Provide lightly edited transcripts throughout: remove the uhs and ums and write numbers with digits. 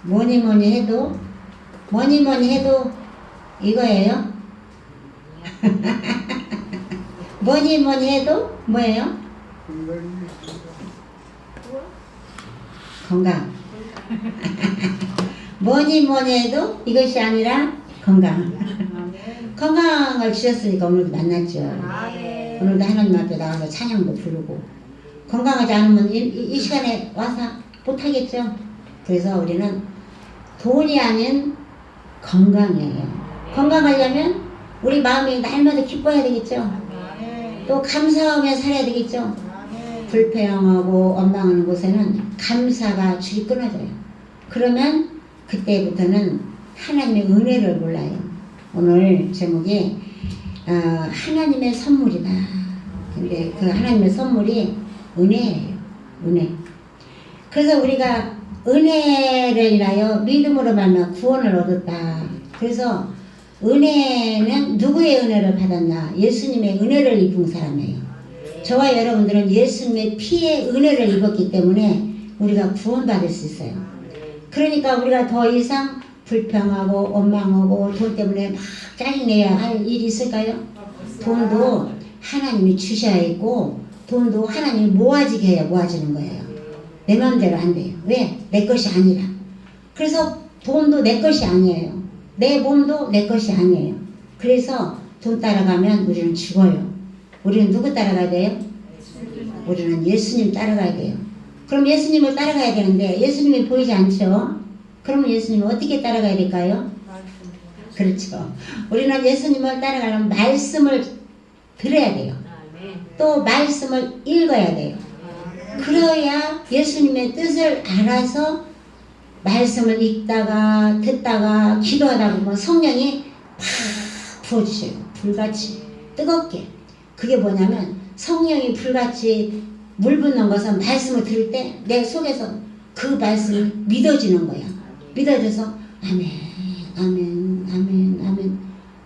뭐니 뭐니 해도 이거예요. 뭐니 뭐니 해도 뭐예요? 건강. 뭐니 뭐니 해도 이것이 아니라 건강. 건강을 주셨으니까 오늘도 만났죠. 오늘도 하나님 앞에 나와서 찬양도 부르고. 건강하지 않으면 이 시간에 와서 못하겠죠. 그래서 우리는 돈이 아닌 건강이에요. 건강하려면 우리 마음이 날마다 기뻐야 되겠죠. 또 감사하며 살아야 되겠죠. 불평하고 원망하는 곳에는 감사가 줄이 끊어져요. 그러면 그때부터는 하나님의 은혜를 몰라요. 오늘 제목이 하나님의 선물이다. 근데 그 하나님의 선물이 은혜예요. 은혜. 그래서 우리가 은혜를 인하여 믿음으로 말미암아 구원을 얻었다. 그래서 은혜는 누구의 은혜를 받았나? 예수님의 은혜를 입은 사람이에요. 저와 여러분들은 예수님의 피의 은혜를 입었기 때문에 우리가 구원받을 수 있어요. 그러니까 우리가 더 이상 불평하고 원망하고 돈 때문에 막 짜증내야 할 일이 있을까요? 돈도 하나님이 주셔야 있고 돈도 하나님이 모아지게 해야 모아지는 거예요. 내 마음대로 안 돼요. 왜? 내 것이 아니라. 그래서 돈도 내 것이 아니에요. 내 몸도 내 것이 아니에요. 그래서 돈 따라가면 우리는 죽어요. 우리는 누구 따라가야 돼요? 우리는 예수님 따라가야 돼요. 그럼 예수님을 따라가야 되는데 예수님이 보이지 않죠? 그러면 예수님을 어떻게 따라가야 될까요? 그렇죠. 우리는 예수님을 따라가려면 말씀을 들어야 돼요. 또 말씀을 읽어야 돼요. 그래야 예수님의 뜻을 알아서 말씀을 읽다가 듣다가 기도하다 보면 성령이 팍 부어주셔요. 불같이 뜨겁게. 그게 뭐냐면 성령이 불같이 물 붓는 것은 말씀을 들을 때 내 속에서 그 말씀이 믿어지는 거야. 믿어져서 아멘 아멘 아멘 아멘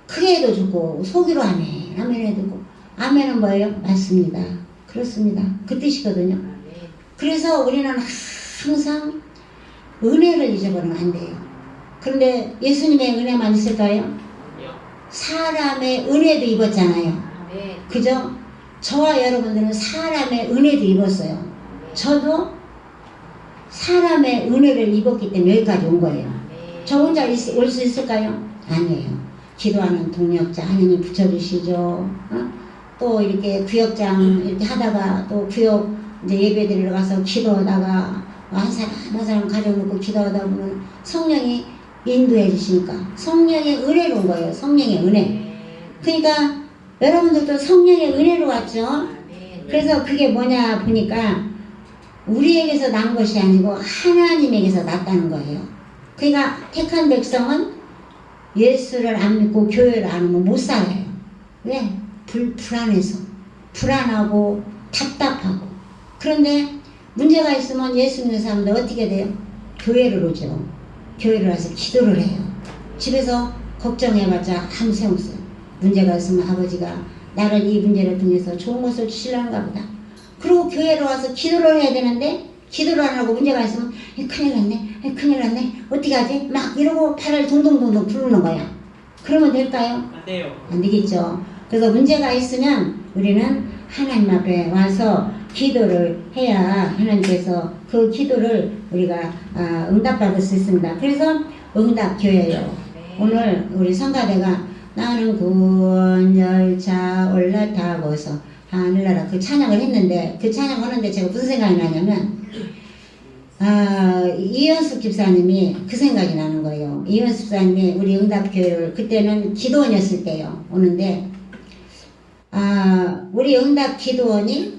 크게 해도 좋고 속으로 아멘 아멘 해도 좋고 아멘은 뭐예요? 맞습니다. 그렇습니다. 그 뜻이거든요. 그래서 우리는 항상 은혜를 잊어버리면 안 돼요. 그런데 예수님의 은혜만 있을까요? 사람의 은혜도 입었잖아요. 그죠? 저와 여러분들은 사람의 은혜도 입었어요. 저도 사람의 은혜를 입었기 때문에 여기까지 온 거예요. 저 혼자 올 수 있을까요? 아니에요. 기도하는 동력자 하나님 붙여주시죠. 또 이렇게 구역장 이렇게 하다가 또 구역 이제 예배 드리러 가서 기도하다가 한 사람 가져놓고 기도하다 보면 성령이 인도해 주시니까 성령의 은혜로 온 거예요. 성령의 은혜. 그러니까 여러분들도 성령의 은혜로 왔죠. 그래서 그게 뭐냐 보니까 우리에게서 난 것이 아니고 하나님에게서 났다는 거예요. 그러니까 택한 백성은 예수를 안 믿고 교회를 안 오면 못 살아요. 왜? 불안해서. 불안하고 답답하고. 그런데 문제가 있으면 예수 믿는 사람들 어떻게 돼요? 교회를 오죠. 교회를 와서 기도를 해요. 집에서 걱정해봤자 아무 소용없어요. 문제가 있으면 아버지가 나를 이 문제를 통해서 좋은 것을 주시려는가 보다. 그리고 교회로 와서 기도를 해야 되는데 기도를 안 하고 문제가 있으면 큰일 났네 큰일 났네 어떻게 하지? 막 이러고 팔을 동동동동 부르는 거야. 그러면 될까요? 안 돼요. 안 되겠죠. 그래서 문제가 있으면 우리는 하나님 앞에 와서 기도를 해야 하나님께서 그 기도를 우리가 응답받을 수 있습니다. 그래서 응답교회예요. 오늘 우리 성가대가 나는 구원 열차 올라타고서 하늘나라 그 찬양을 했는데 그 찬양 하는데 제가 무슨 생각이 나냐면 이현숙 집사님이 그 생각이 나는 거예요. 이현숙 집사님이 우리 응답교회를 그때는 기도원이었을 때요 오는데 우리 응답 기도원이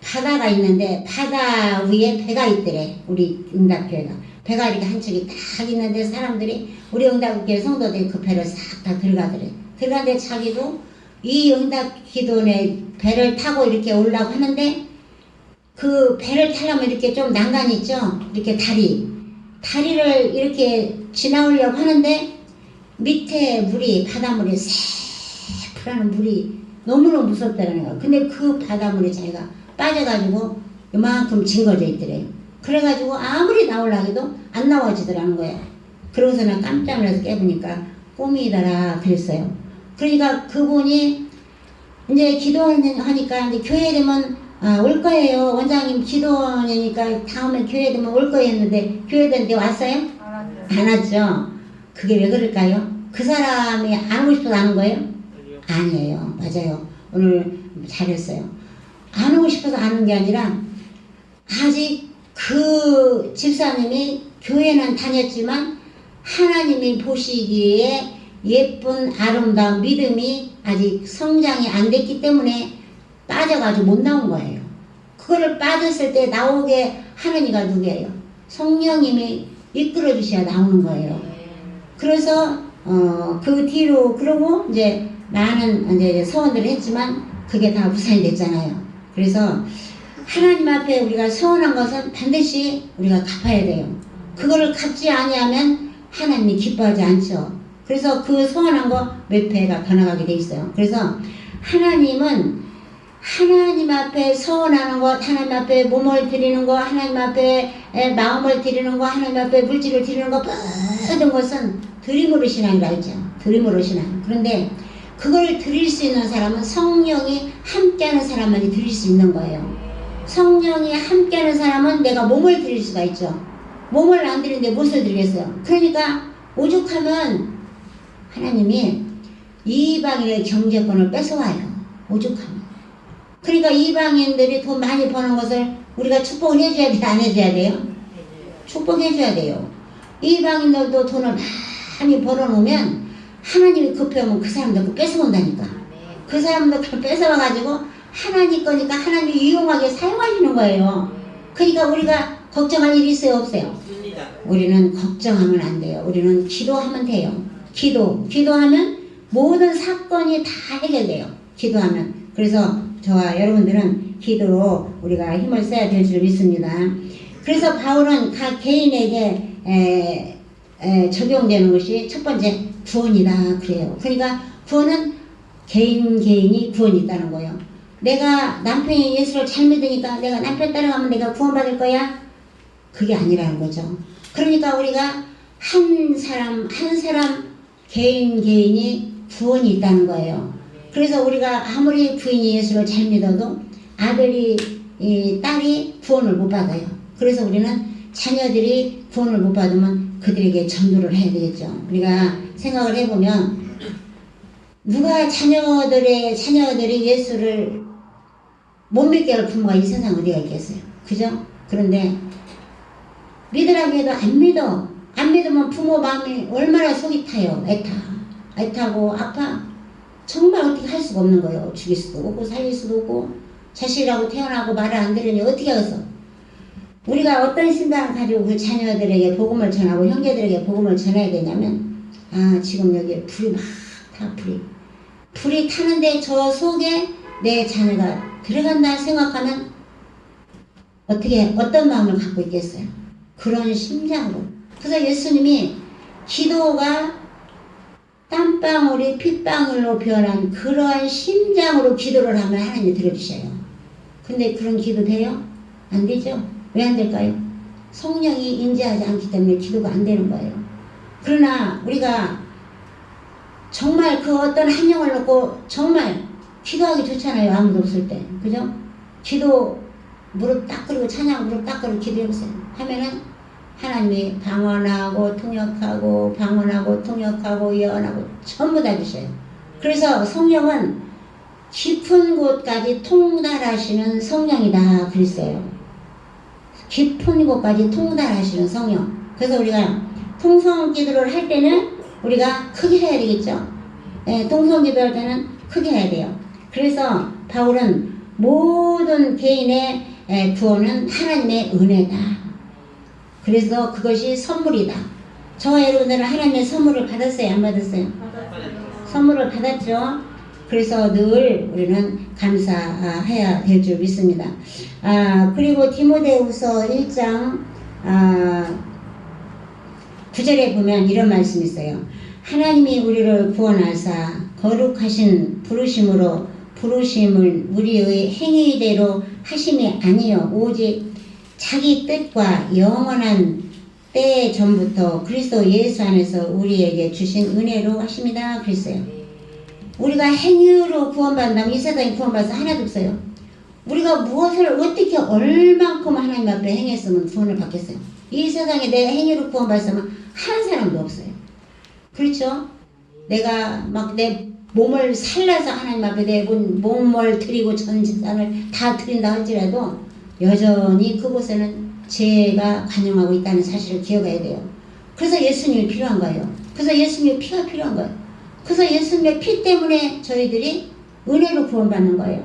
바다가 있는데 바다 위에 배가 있더래. 우리 응답교회가 배가 이렇게 한쪽이 딱 있는데 사람들이 우리 응답교회 성도들이 그 배를 싹 다 들어가더래. 들어가는데 자기도 이 응답 기도원의 배를 타고 이렇게 오려고 하는데 그 배를 타려면 이렇게 좀 난간이 있죠. 이렇게 다리를 이렇게 지나오려고 하는데 밑에 물이 바닷물이 새푸른 물이 너무너무 무섭다는 거야. 근데 그 바닷물에 자기가 빠져가지고 이만큼 징거져 있더래. 그래가지고 아무리 나오려 해도 안 나와지더라는 거예요. 그러고서 는 깜짝 놀라서 깨보니까 꿈이더라 그랬어요. 그러니까 그분이 이제 기도하니까 이제 교회 되면 올 거예요. 원장님 기도하니까 다음에 교회 되면 올 거예요 했는데 교회 되는데 왔어요? 안 왔죠. 그게 왜 그럴까요? 그 사람이 안 오고 싶어서 아는 거예요? 아니에요. 맞아요. 오늘 잘했어요. 안 오고 싶어서 아는 게 아니라 아직 그 집사님이 교회는 다녔지만 하나님이 보시기에 예쁜 아름다운 믿음이 아직 성장이 안 됐기 때문에 빠져가지고 못 나온 거예요. 그거를 빠졌을 때 나오게 하는 이가 누구예요? 성령님이 이끌어 주셔야 나오는 거예요. 그래서 그 뒤로 그러고 이제 많은 이제 서원들을 했지만 그게 다 무산이 됐잖아요. 그래서 하나님 앞에 우리가 서원한 것은 반드시 우리가 갚아야 돼요. 그거를 갚지 아니하면 하나님이 기뻐하지 않죠. 그래서 그 서원한 거 몇 배가 더 나가게 돼 있어요. 그래서 하나님은 하나님 앞에 서원하는 것, 하나님 앞에 몸을 드리는 것, 하나님 앞에 마음을 드리는 것, 하나님 앞에 물질을 드리는 것, 모든 것은 드림으로 신앙이라 했죠. 드림으로 신앙. 그런데 그걸 드릴 수 있는 사람은 성령이 함께하는 사람만이 드릴 수 있는 거예요. 성령이 함께하는 사람은 내가 몸을 드릴 수가 있죠. 몸을 안 드리는데 무엇을 드리겠어요? 그러니까 오죽하면 하나님이 이방인의 경제권을 뺏어와요. 오죽하면. 그러니까 이방인들이 돈 많이 버는 것을 우리가 축복을 해줘야 돼, 안 해줘야 돼요? 축복해줘야 돼요. 이방인들도 돈을 많이 벌어놓으면 하나님이 급해오면 그 사람들 그거 뺏어온다니까. 그 사람들 그걸 뺏어와가지고 하나님 거니까 하나님이 이용하게 사용하시는 거예요. 그러니까 우리가 걱정할 일이 있어요, 없어요? 우리는 걱정하면 안 돼요. 우리는 기도하면 돼요. 기도하면 모든 사건이 다 해결돼요. 기도하면. 그래서 저와 여러분들은 기도로 우리가 힘을 써야 될 줄 믿습니다. 그래서 바울은 각 개인에게 적용되는 것이 첫 번째 구원이다 그래요. 그러니까 구원은 개인이 구원이 있다는 거예요. 내가 남편이 예수를 잘 믿으니까 내가 남편 따라가면 내가 구원받을 거야? 그게 아니라는 거죠. 그러니까 우리가 한 사람 개인이 구원이 있다는 거예요. 그래서 우리가 아무리 부인이 예수를 잘 믿어도 아들이 딸이 구원을 못 받아요. 그래서 우리는 자녀들이 구원을 못 받으면 그들에게 전도를 해야 되겠죠. 우리가 생각을 해보면 누가 자녀들이 예수를 못 믿게 할 부모가 이 세상 어디가 있겠어요. 그죠? 그런데 믿으라고 해도 안 믿어. 안 믿으면 부모 마음이 얼마나 속이 타요. 애타고 아파. 정말 어떻게 할 수가 없는 거예요. 죽일 수도 없고 살릴 수도 없고 자식이라고 태어나고 말을 안 들으니 어떻게 하겠어. 우리가 어떤 심장을 가지고 그 자녀들에게 복음을 전하고 형제들에게 복음을 전해야 되냐면 지금 여기에 불이 막 타. 불이 타는데 저 속에 내 자녀가 들어간다 생각하면 어떤 마음을 갖고 있겠어요. 그런 심장으로. 그래서 예수님이 기도가 땀방울이 핏방울로 변한 그러한 심장으로 기도를 하면 하나님이 들어주셔요. 근데 그런 기도 돼요? 안 되죠? 왜 안 될까요? 성령이 인지하지 않기 때문에 기도가 안 되는 거예요. 그러나 우리가 정말 그 어떤 한 영을 놓고 정말 기도하기 좋잖아요. 아무도 없을 때. 그죠? 기도 무릎 딱 꿇고 찬양 무릎 딱 꿇고 기도해보세요. 하면은 하나님이 방언하고 통역하고 예언하고 전부 다 주셔요. 그래서 성령은 깊은 곳까지 통달하시는 성령이다 그랬어요. 깊은 곳까지 통달하시는 성령. 그래서 우리가 통성 기도를 할 때는 우리가 크게 해야 되겠죠. 통성 기도할 때는 크게 해야 돼요. 그래서 바울은 모든 개인의 구원은 하나님의 은혜다. 그래서 그것이 선물이다. 저와 여러분들은 하나님의 선물을 받았어요? 안 받았어요? 선물을 받았죠. 그래서 늘 우리는 감사해야 될 줄 믿습니다. 그리고 디모데후서 1장 9절에 보면 이런 말씀이 있어요. 하나님이 우리를 구원하사 거룩하신 부르심을 우리의 행위대로 하심이 아니요 오직 자기 뜻과 영원한 때 전부터 그리스도 예수 안에서 우리에게 주신 은혜로 하십니다. 그랬어요. 우리가 행위로 구원받는다면 이 세상에 구원받아서 하나도 없어요. 우리가 무엇을 어떻게 얼만큼 하나님 앞에 행했으면 구원을 받겠어요. 이 세상에 내 행위로 구원받았으면 한 사람도 없어요. 그렇죠? 내가 막 내 몸을 살라서 하나님 앞에 내 몸을 드리고 전 재산을 다 드린다 할지라도 여전히 그곳에는 죄가 관영하고 있다는 사실을 기억해야 돼요. 그래서 예수님이 필요한 거예요. 그래서 예수님의 피가 필요한 거예요. 그래서 예수님의 피 때문에 저희들이 은혜로 구원받는 거예요.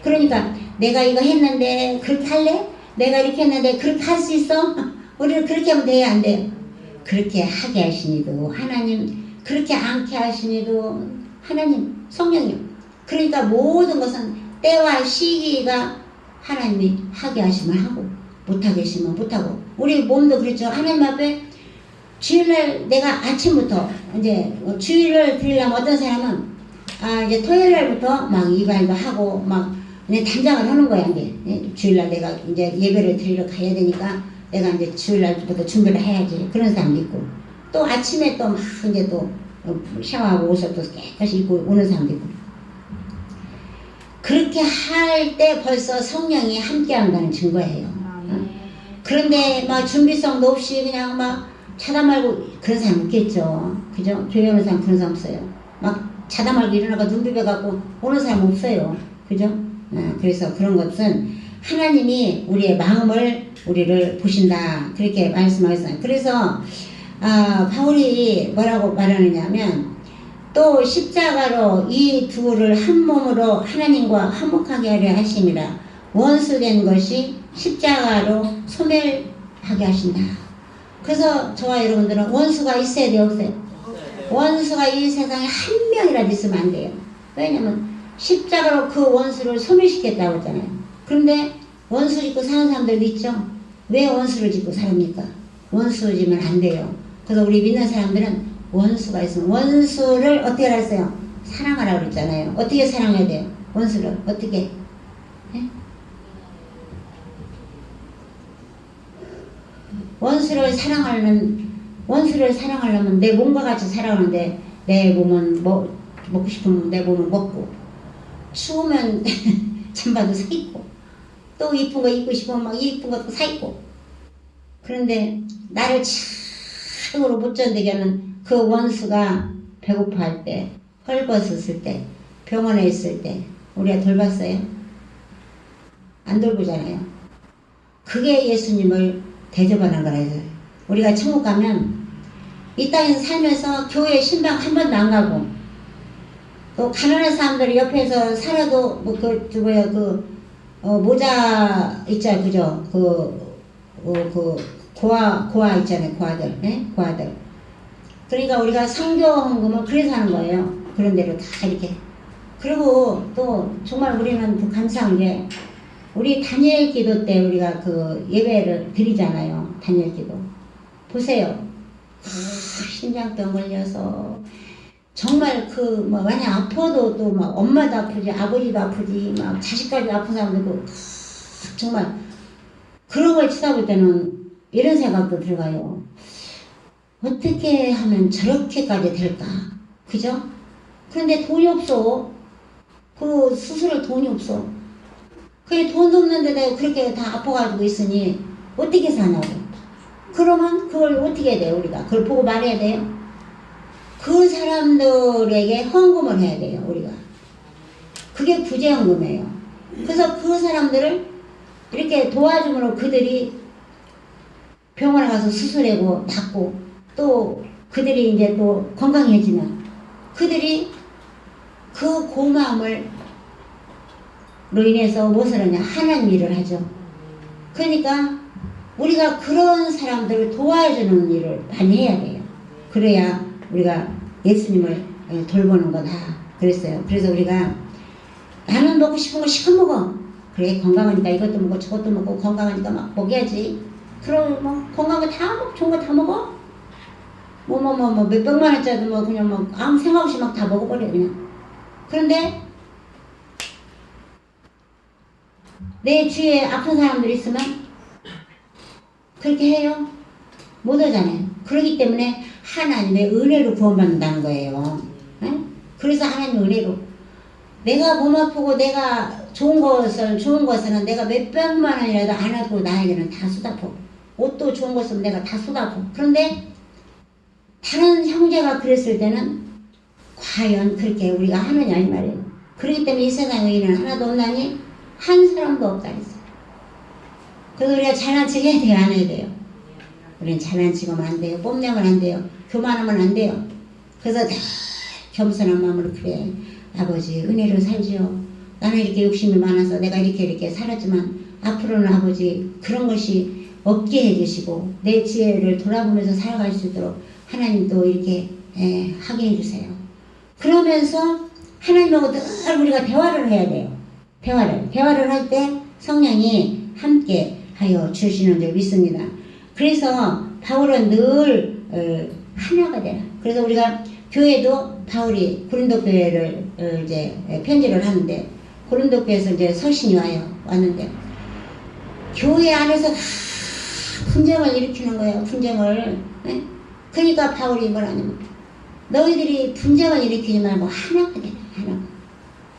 그러니까 내가 이거 했는데 그렇게 할래? 내가 이렇게 했는데 그렇게 할 수 있어? 우리는 그렇게 하면 돼요? 안 돼요? 그렇게 하게 하시니도 하나님, 그렇게 않게 하시니도 하나님, 성령님. 그러니까 모든 것은 때와 시기가 하나님이 하게 하시면 하고 못하게 하시면 못하고, 우리 몸도 그렇죠. 하나님 앞에 주일날 내가 아침부터 이제 주일을 드리려면 어떤 사람은 이제 토요일날부터 막 이발도 하고 막 단장을 하는 거야. 이제 주일날 내가 이제 예배를 드리러 가야 되니까 내가 이제 주일날부터 준비를 해야지. 그런 사람도 있고, 또 아침에 또 막 이제 또 샤워하고 옷을 또 깨끗이 입고 오는 사람도 있고. 그렇게 할 때 벌써 성령이 함께 한다는 증거예요. 그런데 막 준비성도 없이 그냥 막 자다 말고 그런 사람 없겠죠. 그죠? 교회 오는 사람 그런 사람 없어요. 막 자다 말고 일어나고 눈 비벼갖고 오는 사람 없어요. 그죠? 그래서 그런 것은 하나님이 우리의 마음을 우리를 보신다. 그렇게 말씀하셨어요. 그래서 바울이 뭐라고 말하느냐면, 또 십자가로 이 둘을 한 몸으로 하나님과 화목하게 하려 하심이라. 원수된 것이 십자가로 소멸하게 하신다. 그래서 저와 여러분들은 원수가 있어야 돼요, 없어요? 원수가 이 세상에 한 명이라도 있으면 안 돼요. 왜냐면 십자가로 그 원수를 소멸시켰다고 했잖아요. 그런데 원수 짓고 사는 사람들도 있죠. 왜 원수를 짓고 삽니까? 원수 지면 안 돼요. 그래서 우리 믿는 사람들은 원수가 있으면 원수를 어떻게 하랬어요? 사랑하라고 그랬잖아요. 어떻게 사랑해야 돼요? 원수를 어떻게? 네? 원수를 사랑하려면 내 몸과 같이 사랑하는데, 내 몸은 먹고 싶으면 내 몸은 먹고, 추우면 잠바도 사 입고, 또 이쁜 거 입고 싶으면 막 이쁜 것도 사 입고. 그런데 나를 참으로 못 견디게 하는 그 원수가 배고파할 때, 헐벗었을 때, 병원에 있을 때 우리가 돌봤어요? 안 돌보잖아요. 그게 예수님을 대접하는 거라요. 우리가 천국 가면 이 땅에서 살면서 교회 신방 한 번도 안 가고, 또 가난한 사람들이 옆에서 살아도 모자 있잖아요. 그죠? 고아 있잖아요. 고아들. 네? 고아들. 그러니까 우리가 성교 헌금을 그래서 하는 거예요. 그런 대로 다 이렇게. 그리고 또 정말 우리는 감사한 게, 우리 다니엘 기도 때 우리가 그 예배를 드리잖아요. 다니엘 기도. 보세요. 심장병 걸려서 정말 만약 아파도 또 막 엄마도 아프지, 아버지도 아프지, 막 자식까지 아픈 사람들도 정말 그런 걸 쳐다볼 때는 이런 생각도 들어가요. 어떻게 하면 저렇게까지 될까? 그죠? 그런데 돈이 없어. 그 수술할 돈이 없어. 그게 돈도 없는데 내가 그렇게 다 아파가지고 있으니 어떻게 사냐고. 그러면 그걸 어떻게 해야 돼요? 우리가 그걸 보고 말해야 돼요. 그 사람들에게 헌금을 해야 돼요. 우리가. 그게 구제헌금이에요. 그래서 그 사람들을 이렇게 도와줌으로 그들이 병원에 가서 수술하고 낫고, 또 그들이 이제 또 건강해지면 그들이 그 고마움을 로 인해서 무엇을 하냐? 하나님 일을 하죠. 그러니까 우리가 그런 사람들을 도와주는 일을 많이 해야 돼요. 그래야 우리가 예수님을 돌보는 거다 그랬어요. 그래서 우리가 나는 먹고 싶은 거 시켜 먹어. 그래, 건강하니까 이것도 먹고 저것도 먹고 건강하니까 막 먹여야지. 그럼 뭐 건강한 거 다 먹고 좋은 거 다 먹어? 몇 백만 원짜리도 그냥 아무 생각 없이 막 다 먹어버려 그냥. 그런데 내 주위에 아픈 사람들 있으면 그렇게 해요? 못 하잖아요. 그렇기 때문에 하나님의 은혜로 구원받는다는 거예요. 에? 그래서 하나님의 은혜로 내가 몸 아프고 내가 좋은 것은 내가 몇백만 원이라도 안 하고 나에게는 다 쏟아부어. 옷도 좋은 것은 내가 다 쏟아부어. 그런데 다른 형제가 그랬을 때는 과연 그렇게 우리가 하느냐 이 말이에요. 그렇기 때문에 이 세상에 의인은 하나도 없나니 한 사람도 없다 했어요. 그래서 우리가 잘난 척 해야 돼요, 안 해야 돼요? 우리는 잘난 척하면 안 돼요. 뽐내면 안 돼요. 교만하면 안 돼요. 그래서 다 겸손한 마음으로 그래. 아버지 은혜로 살지요. 나는 이렇게 욕심이 많아서 내가 이렇게 살았지만 앞으로는 아버지 그런 것이 없게 해주시고 내 지혜를 돌아보면서 살아갈 수 있도록 하나님도 이렇게 하게 해주세요. 그러면서 하나님하고 늘 우리가 대화를 해야 돼요. 대화를 할 때 성령이 함께 하여 주시는 줄 믿습니다. 그래서 바울은 늘 하나가 되라. 그래서 우리가 교회도 바울이 고린도 교회를 이제 편지를 하는데 고린도 교회에서 이제 서신이 왔는데 교회 안에서 다 분쟁을 일으키는 거예요. 분쟁을. 네? 그러니까 바울이 뭐라냐면 너희들이 분쟁을 일으키지 말고 하나가 되라. 하나.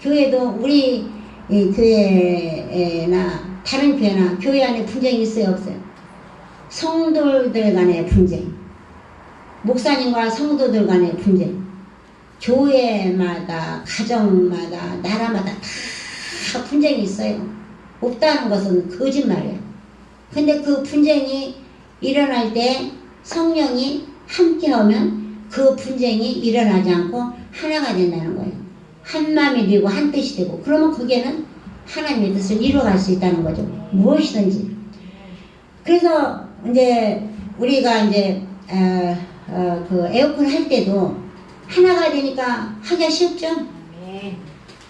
교회도 우리 교회나 다른 교회나 교회 안에 분쟁이 있어요, 없어요? 성도들 간의 분쟁, 목사님과 성도들 간의 분쟁, 교회마다, 가정마다, 나라마다 다 분쟁이 있어요. 없다는 것은 거짓말이야. 근데 그 분쟁이 일어날 때 성령이 함께하면 그 분쟁이 일어나지 않고 하나가 된다는 거예요. 한 마음이 되고 한 뜻이 되고 그러면 거기에는 하나님의 뜻을 이루어갈 수 있다는 거죠. 무엇이든지. 그래서 이제 우리가 이제 그 에어컨 할 때도 하나가 되니까 하기가 쉽죠.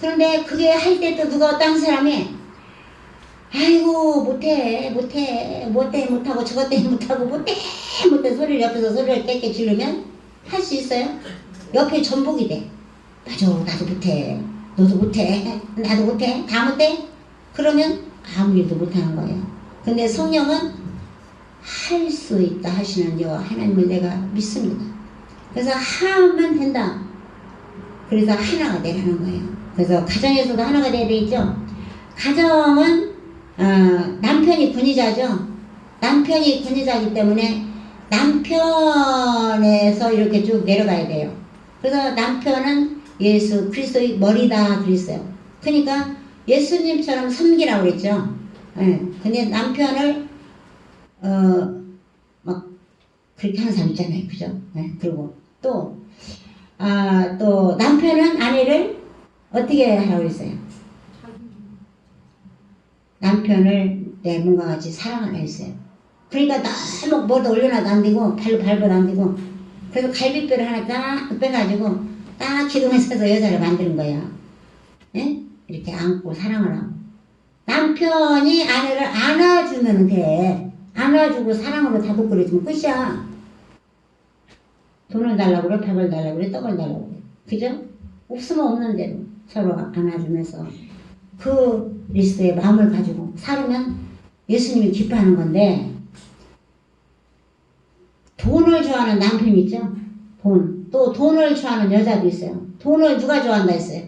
그런데 그게 할 때 또 누가 어떤 사람이 아이고 못하고 저것 때문에 못해 소리를 옆에서 소리를 깨끗 지르면 할 수 있어요? 옆에 전복이 돼. 맞아 나도 못해 너도 못해 나도 못해 다 못해 그러면 아무 일도 못하는 거예요. 근데 성령은 할 수 있다 하시는 여 하나님을 내가 믿습니다. 그래서 하면 된다. 그래서 하나가 되라는 거예요. 그래서 가정에서도 하나가 돼야 되겠죠. 가정은 남편이 군의자죠. 남편이 군의자이기 때문에 남편에서 이렇게 쭉 내려가야 돼요. 그래서 남편은 예수 그리스도의 머리다 그랬어요. 그러니까 예수님처럼 섬기라고 그랬죠. 근데 남편을 막 그렇게 하는 사람 있잖아요, 그죠? 그리고 또 남편은 아내를 어떻게 하라고 했어요? 남편을 내 몸과 같이 사랑하라 했어요. 그러니까 너무 뭐도 올려놔도 안 되고 발로 밟아도 안 되고 그래서 갈비뼈를 하나 딱 빼가지고 딱 기둥에 서서 여자를 만드는 거야. 예? 이렇게 안고 사랑을 하고 남편이 아내를 안아주면 돼. 안아주고 사랑으로 다독거려주면 끝이야. 돈을 달라고 그래, 밥을 달라고 그래, 떡을 달라고 그래. 그죠? 없으면 없는 대로 서로 안아주면서 그리스도의 마음을 가지고 살으면 예수님이 기뻐하는 건데 돈을 좋아하는 남편이 있죠? 또 돈을 좋아하는 여자도 있어요. 돈을 누가 좋아한다 했어요?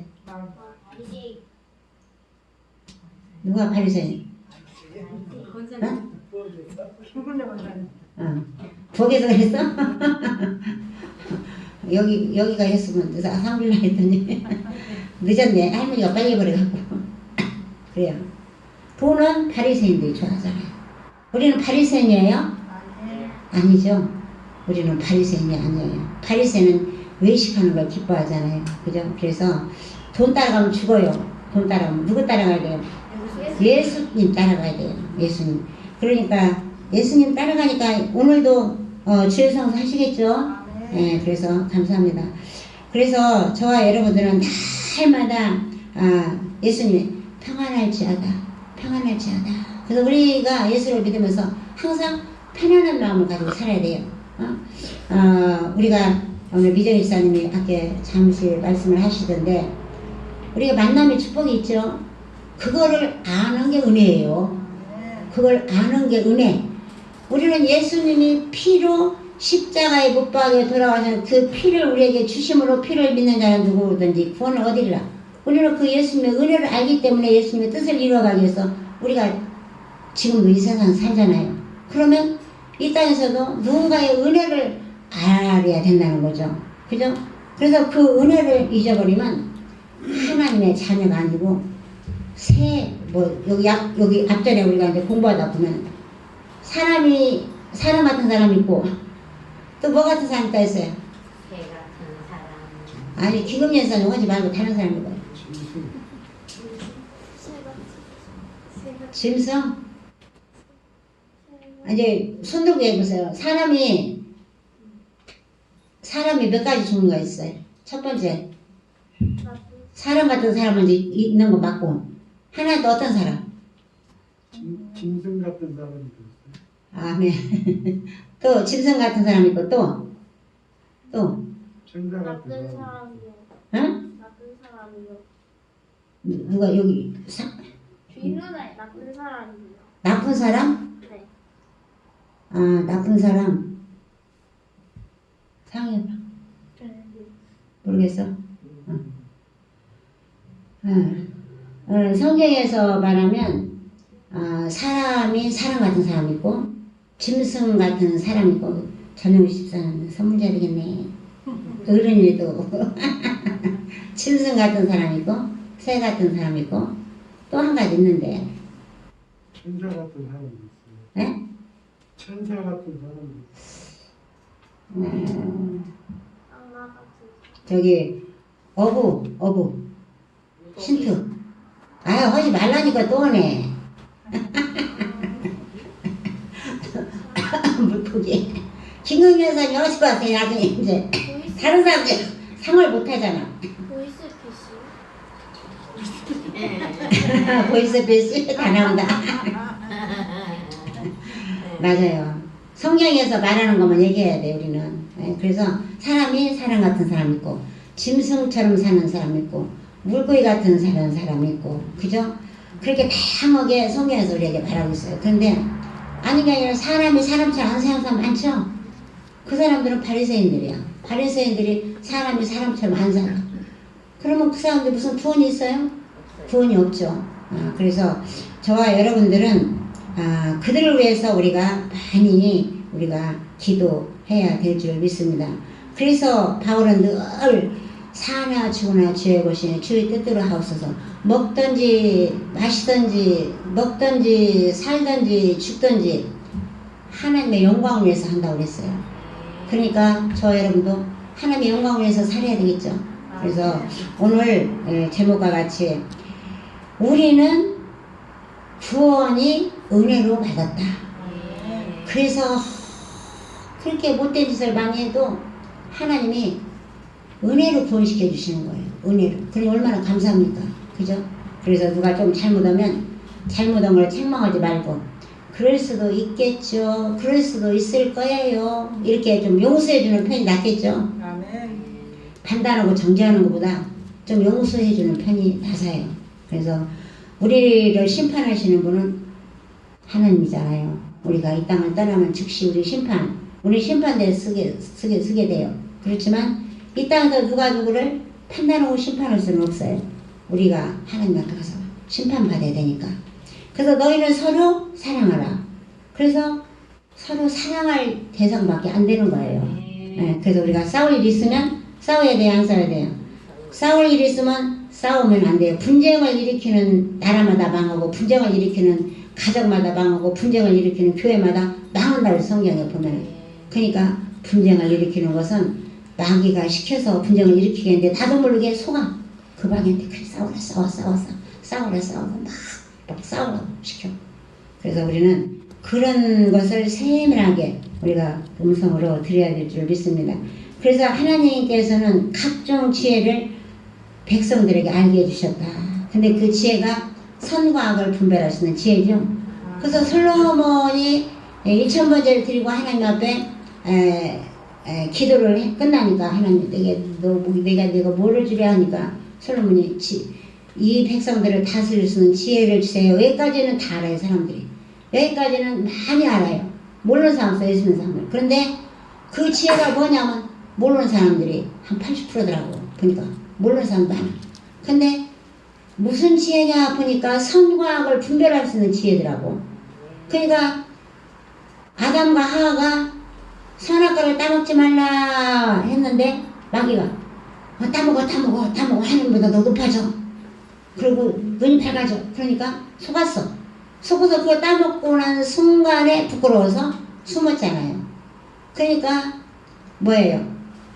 누가 바리새인? 거기서 그랬어? 여기가 했으면 상빌라 했더니 늦었네. 할머니가 빨리 해버려갖고 그래요. 돈은 바리새인들이 좋아하잖아요. 우리는 바리새인이에요? 아니죠. 우리는 바리새인이 아니에요. 바리새인은 외식하는 걸 기뻐하잖아요. 그죠? 그래서 돈 따라가면 죽어요. 돈 따라가면 누구 따라가야 돼요? 예수님 따라가야 돼요. 예수님. 그러니까 예수님 따라가니까 오늘도 주의 성수 하시겠죠? 네, 그래서 감사합니다. 그래서 저와 여러분들은 날마다 예수님이 평안할지어다. 그래서 우리가 예수를 믿으면서 항상 편안한 마음을 가지고 살아야 돼요. 우리가 오늘 미정 일사님이 밖에 잠시 말씀을 하시던데 우리가 만남의 축복이 있죠. 그거를 아는 게 은혜예요. 그걸 아는 게 은혜. 우리는 예수님이 피로 십자가에 못 박여 돌아가셔서 그 피를 우리에게 주심으로 피를 믿는 자는 누구든지 구원을 얻으리라. 우리는 그 예수님의 은혜를 알기 때문에 예수님의 뜻을 이루어가기 위해서 우리가 지금도 이 세상 살잖아요. 그러면 이 땅에서도 누군가의 은혜를 알아야 된다는 거죠. 그죠? 그래서 그 은혜를 잊어버리면 하나님의 자녀가 아니고 여기 앞전에 우리가 이제 공부하다 보면 사람 같은 사람 있고 또 뭐 같은 사람 있다 했어요? 새 같은 사람. 아니 기금연사는 하지 말고 다른 사람이 뭐예요? 짐승? 이제 손 들고 해보세요. 사람이 몇 가지 종류가 있어요. 첫 번째, 사람 같은 사람은 이제 있는 거 맞고, 하나 또 어떤 사람? 짐승 같은 사람이 있어요. 아멘. 또 짐승 같은 사람 있고 또 천사 같은 나쁜 사람. 사람이요. 응? 나쁜 사람이요. 누가 여기 주인은 나쁜 사람이요. 나쁜 사람? 네. 아 나쁜 사람. 상해봐. 모르겠어. 성경에서 말하면 사람이 사람 같은 사람 있고 짐승 같은 사람 있고 저녁 14는 선물자 되겠네. 어른이도 짐승 같은 사람 있고 새 같은 사람 있고 또 한 가지 있는데 천사 같은 사람이 있어요. 네? 천사 같은 사람이 악마 같은 저기 어부 신트 하지 말라니까 또 오네. 물고기 김금 여사님 어디 가세요? 나중에 이제 다른 사람들 상을 못 하잖아. 보이스피시. 보이스피시 다 나온다. 맞아요. 성경에서 말하는 것만 얘기해야 돼 우리는. 그래서 사람이 사람 같은 사람 있고 짐승처럼 사는 사람 있고 물고기 같은 사는 사람 있고 그죠? 그렇게 다양하게 성경에서 우리에게 말하고 있어요. 그런데 아닌 게 아니라 사람이 사람처럼 안 사는 사람 많죠? 그 사람들은 바리새인들이야. 바리새인들이 사람이 사람처럼 안 살아. 그러면 그 사람들 무슨 구원이 있어요? 구원이 없죠. 그래서 저와 여러분들은 그들을 위해서 우리가 많이 기도해야 될 줄 믿습니다. 그래서 바울은 늘 사나 죽으나 주의 것이니 주의 뜻대로 하옵소서. 먹든지 마시든지 먹든지 살든지 죽든지 하나님의 영광을 위해서 한다고 그랬어요. 그러니까 저 여러분도 하나님의 영광을 위해서 살아야 되겠죠. 그래서 오늘 제목과 같이 우리는 구원이 은혜로 받았다. 그래서 그렇게 못된 짓을 많이 해도 하나님이 은혜로 구원시켜 주시는 거예요. 은혜로. 그러니 얼마나 감사합니까? 그죠? 그래서 누가 좀 잘못하면 잘못한 걸 책망하지 말고 그럴 수도 있겠죠. 그럴 수도 있을 거예요. 이렇게 좀 용서해 주는 편이 낫겠죠. 아멘. 판단하고 정죄하는 것보다 좀 용서해 주는 편이 나아요. 그래서 우리를 심판하시는 분은 하나님이잖아요. 우리가 이 땅을 떠나면 즉시 우리 심판대에 쓰게 돼요. 그렇지만 이 땅에서 누가 누구를 판단하고 심판할 수는 없어요. 우리가 하나님 앞에 가서 심판받아야 되니까. 그래서 너희는 서로 사랑하라. 그래서 서로 사랑할 대상밖에 안 되는 거예요. 그래서 우리가 싸울 일이 있으면 싸워야 돼요, 안 싸워야 돼요? 싸울 일이 있으면 싸우면 안 돼요. 분쟁을 일으키는 나라마다 망하고 분쟁을 일으키는 가정마다 망하고 분쟁을 일으키는 교회마다 망한다고 성경에 보면. 그러니까 분쟁을 일으키는 것은 마귀가 시켜서 분쟁을 일으키게 했는데 나도 모르게 속아. 그 방에한테 그래 싸우라 막 싸우라고 시켜. 그래서 우리는 그런 것을 세밀하게 우리가 음성으로 드려야 될 줄 믿습니다. 그래서 하나님께서는 각종 지혜를 백성들에게 알게 해주셨다. 근데 그 지혜가 선과 악을 분별할 수 있는 지혜죠. 그래서 솔로몬이 1000번제를 드리고 하나님 앞에 기도를 끝나니까 하나님 내가 뭐를 주려 하니까 솔로몬이 이 백성들을 다스릴 수 있는 지혜를 주세요. 여기까지는 다 알아요. 사람들이 여기까지는 많이 알아요. 모르는 사람 써 있는 사람들. 그런데 그 지혜가 뭐냐면 모르는 사람들이 한 80%더라고 보니까 모르는 사람도 많아. 근데 무슨 지혜냐 보니까 선과 악을 분별할 수 있는 지혜더라고. 그러니까 아담과 하와가 선악과를 따먹지 말라 했는데 마귀가 따먹어 하나님보다 더 높아져. 그리고 눈이 밝아져. 그러니까 속았어. 속아서 그거 따먹고 난 순간에 부끄러워서 숨었잖아요. 그러니까 뭐예요?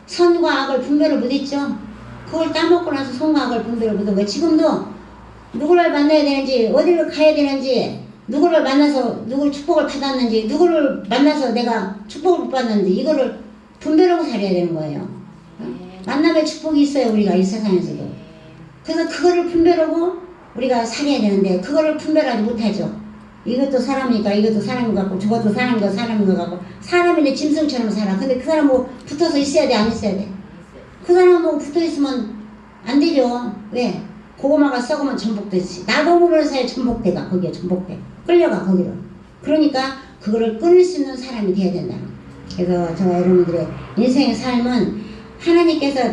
선과 악을 분별을 못했죠. 그걸 따먹고 나서 선과 악을 분별을 못한 거예요. 지금도 누구를 만나야 되는지, 어디를 가야 되는지, 누구를 만나서 누구를 축복을 받았는지, 누구를 만나서 내가 축복을 못 받았는지 이거를 분별하고 살아야 되는 거예요. 만남의 축복이 있어요. 우리가 이 세상에서도. 그래서 그거를 분별하고 우리가 살아야 되는데 그거를 분별하지 못하죠. 이것도 사람이니까 이것도 사람인 것 같고 저것도 사람인 것 같고 사람인데 짐승처럼 살아. 근데 그 사람하고 붙어서 있어야 돼, 안 있어야 돼? 그 사람하고 붙어 있으면 안 되죠. 왜? 고구마가 썩으면 전복되지. 나도 모르는 사이에 전복돼가. 거기에 전복돼. 끌려가 거기로. 그러니까 그거를 끊을 수 있는 사람이 돼야 된다. 그래서 저 여러분들의 인생의 삶은 하나님께서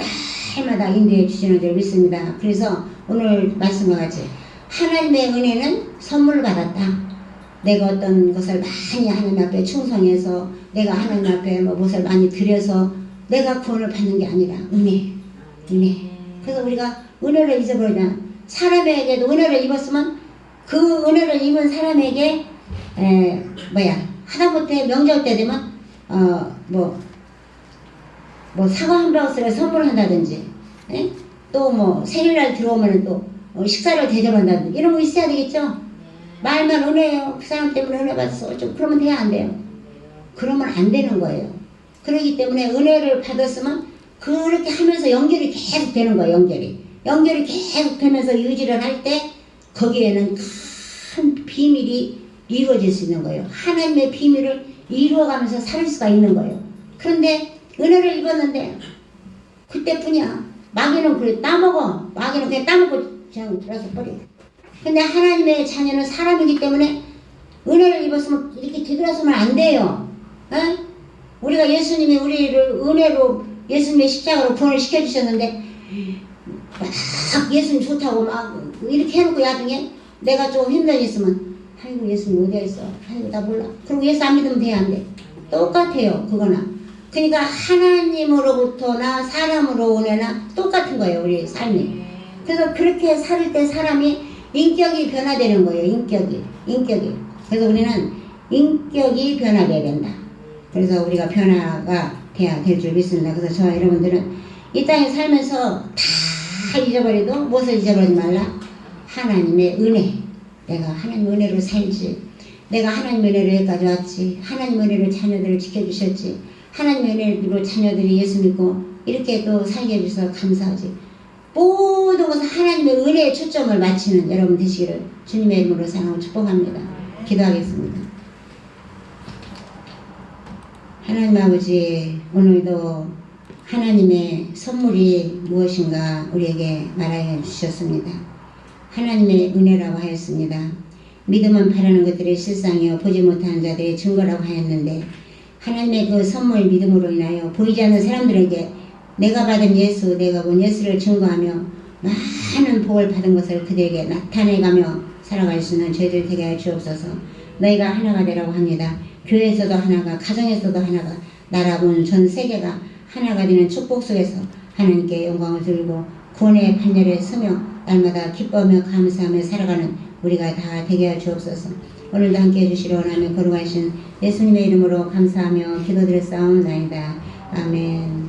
날마다 인도해 주시는 줄 믿습니다. 그래서 오늘 말씀과 같이 하나님의 은혜는 선물을 받았다. 내가 어떤 것을 많이 하나님 앞에 충성해서 내가 하나님 앞에 무엇을 많이 드려서 내가 구원을 받는 게 아니라 은혜. 그래서 우리가 은혜를 잊어버리냐. 사람에게도 은혜를 입었으면 그 은혜를 입은 사람에게 하다못해 명절 때 되면 사과 한 박스를 선물한다든지 또 생일날 들어오면 또 식사를 대접한다든지 이런 거 있어야 되겠죠. 말만 은혜요. 그 사람 때문에 은혜 받았어. 좀 그러면 돼야 안 돼요. 그러면 안 되는 거예요. 그렇기 때문에 은혜를 받았으면 그렇게 하면서 연결이 계속 되는 거예요. 연결이 계속 되면서 유지를 할 때 거기에는 큰 비밀이 이루어질 수 있는 거예요. 하나님의 비밀을 이루어가면서 살 수가 있는 거예요. 그런데 은혜를 입었는데 그때뿐이야. 마귀는 그래 따먹어. 마귀는 그냥 따먹고 그냥 들어서 버려. 근데 하나님의 자녀는 사람이기 때문에 은혜를 입었으면 이렇게 뒤돌아서면 안 돼요. 우리가 예수님이 우리를 은혜로 예수님의 십자가로 구원을 시켜주셨는데 막 예수님 좋다고 막 이렇게 해놓고 나중에 내가 좀 힘든 일 있으면 아이고 예수님 어디에 있어? 아이고 나 몰라. 그리고 예수 안 믿으면 돼 안 돼? 똑같아요. 그거나. 그러니까 하나님으로부터나 사람으로 오거나 똑같은 거예요. 우리 삶이. 그래서 그렇게 살 때 사람이 인격이 변화되는 거예요. 인격이. 그래서 우리는 인격이 변화돼야 된다. 그래서 우리가 변화가 돼야 될 줄 믿습니다. 그래서 저와 여러분들은 이 땅에 살면서 다 잊어버려도 무엇을 잊어버리지 말라? 하나님의 은혜. 내가 하나님의 은혜로 살지. 내가 하나님의 은혜로 여기까지 왔지. 하나님의 은혜로 자녀들을 지켜주셨지. 하나님의 은혜로 자녀들이 예수 믿고 이렇게 또 살게 해주셔서 감사하지. 모든 것은 하나님의 은혜에 초점을 맞추는 여러분 되시기를 주님의 이름으로 사랑하고 축복합니다. 기도하겠습니다. 하나님 아버지, 오늘도 하나님의 선물이 무엇인가 우리에게 말하여 주셨습니다. 하나님의 은혜라고 하였습니다. 믿음은 바라는 것들의 실상이요 보지 못하는 자들의 증거라고 하였는데 하나님의 그 선물 믿음으로 인하여 보이지 않는 사람들에게 내가 받은 예수, 내가 본 예수를 증거하며 많은 복을 받은 것을 그들에게 나타내가며 살아갈 수 있는 저희들 되게 하여 주옵소서. 너희가 하나가 되라고 합니다. 교회에서도 하나가, 가정에서도 하나가, 나라군 전 세계가 하나가 되는 축복 속에서 하나님께 영광을 돌리고 구원의 판결에 서며 날마다 기뻐하며 감사하며 살아가는 우리가 다 되게 하여 주옵소서. 오늘도 함께 해주시려 원하며 거룩하신 예수님의 이름으로 감사하며 기도드렸사옵나이다. 아멘.